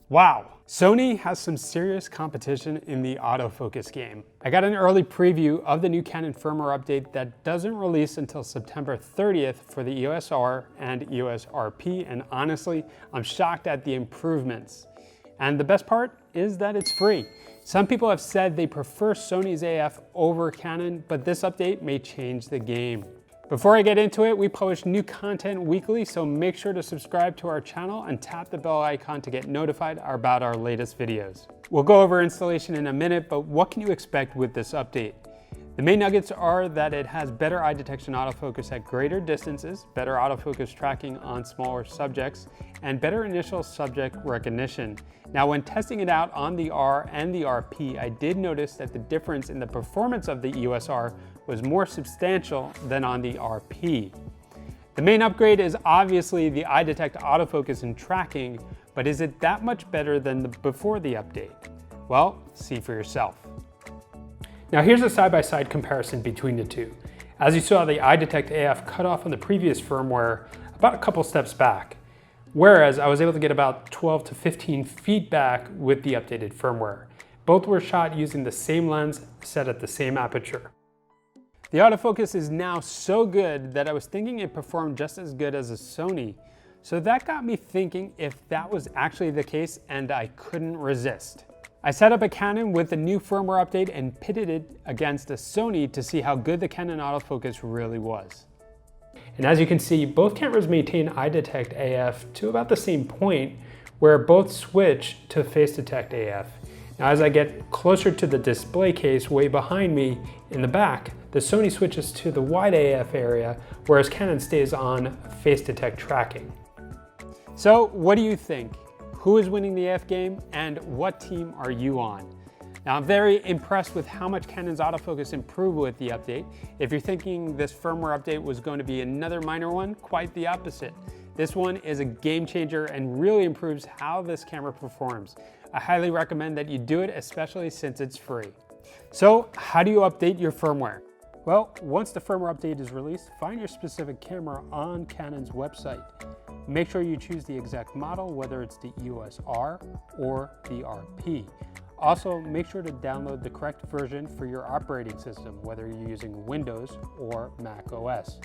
Wow, Sony has some serious competition in the autofocus game. I got an early preview of the new Canon firmware update that doesn't release until September 30th for the EOS R and EOS RP, and honestly, I'm shocked at the improvements. And the best part is that it's free. Some people have said they prefer Sony's AF over Canon, but this update may change the game. Before I get into it, we publish new content weekly, so make sure to subscribe to our channel and tap the bell icon to get notified about our latest videos. We'll go over installation in a minute, but what can you expect with this update? The main nuggets are that it has better eye detection autofocus at greater distances, better autofocus tracking on smaller subjects, and better initial subject recognition. Now, when testing it out on the R and the RP, I did notice that the difference in the performance of the EOS R was more substantial than on the RP. The main upgrade is obviously the eye detect autofocus and tracking, but is it that much better than before the update? Well, see for yourself. Now here's a side-by-side comparison between the two. As you saw, the eye detect AF cut off on the previous firmware about a couple steps back, whereas I was able to get about 12 to 15 feet back with the updated firmware. Both were shot using the same lens set at the same aperture. The autofocus is now so good that I was thinking it performed just as good as a Sony. So that got me thinking if that was actually the case, and I couldn't resist. I set up a Canon with the new firmware update and pitted it against a Sony to see how good the Canon autofocus really was. And as you can see, both cameras maintain eye detect AF to about the same point, where both switch to face detect AF. Now as I get closer to the display case way behind me in the back, the Sony switches to the wide AF area, whereas Canon stays on face detect tracking. So what do you think? Who is winning the AF game, and what team are you on? Now, I'm very impressed with how much Canon's autofocus improved with the update. If you're thinking this firmware update was going to be another minor one, quite the opposite. This one is a game changer and really improves how this camera performs. I highly recommend that you do it, especially since it's free. So, how do you update your firmware? Well, once the firmware update is released, find your specific camera on Canon's website. Make sure you choose the exact model, whether it's the EOS R or the RP. Also, make sure to download the correct version for your operating system, whether you're using Windows or Mac OS.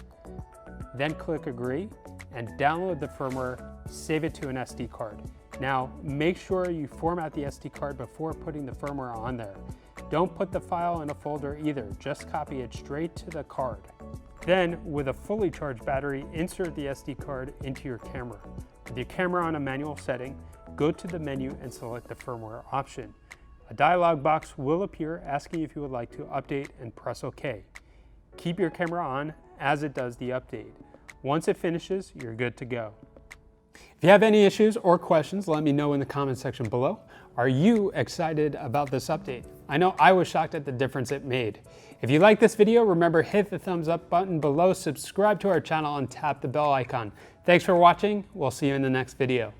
Then click Agree and download the firmware, save it to an SD card. Now, make sure you format the SD card before putting the firmware on there. Don't put the file in a folder either, just copy it straight to the card. Then, with a fully charged battery, insert the SD card into your camera. With your camera on a manual setting, go to the menu and select the firmware option. A dialog box will appear asking if you would like to update, and press OK. Keep your camera on as it does the update. Once it finishes, you're good to go. If you have any issues or questions, let me know in the comment section below. Are you excited about this update? I know I was shocked at the difference it made. If you like this video, remember hit the thumbs up button below, subscribe to our channel, and tap the bell icon. Thanks for watching. We'll see you in the next video.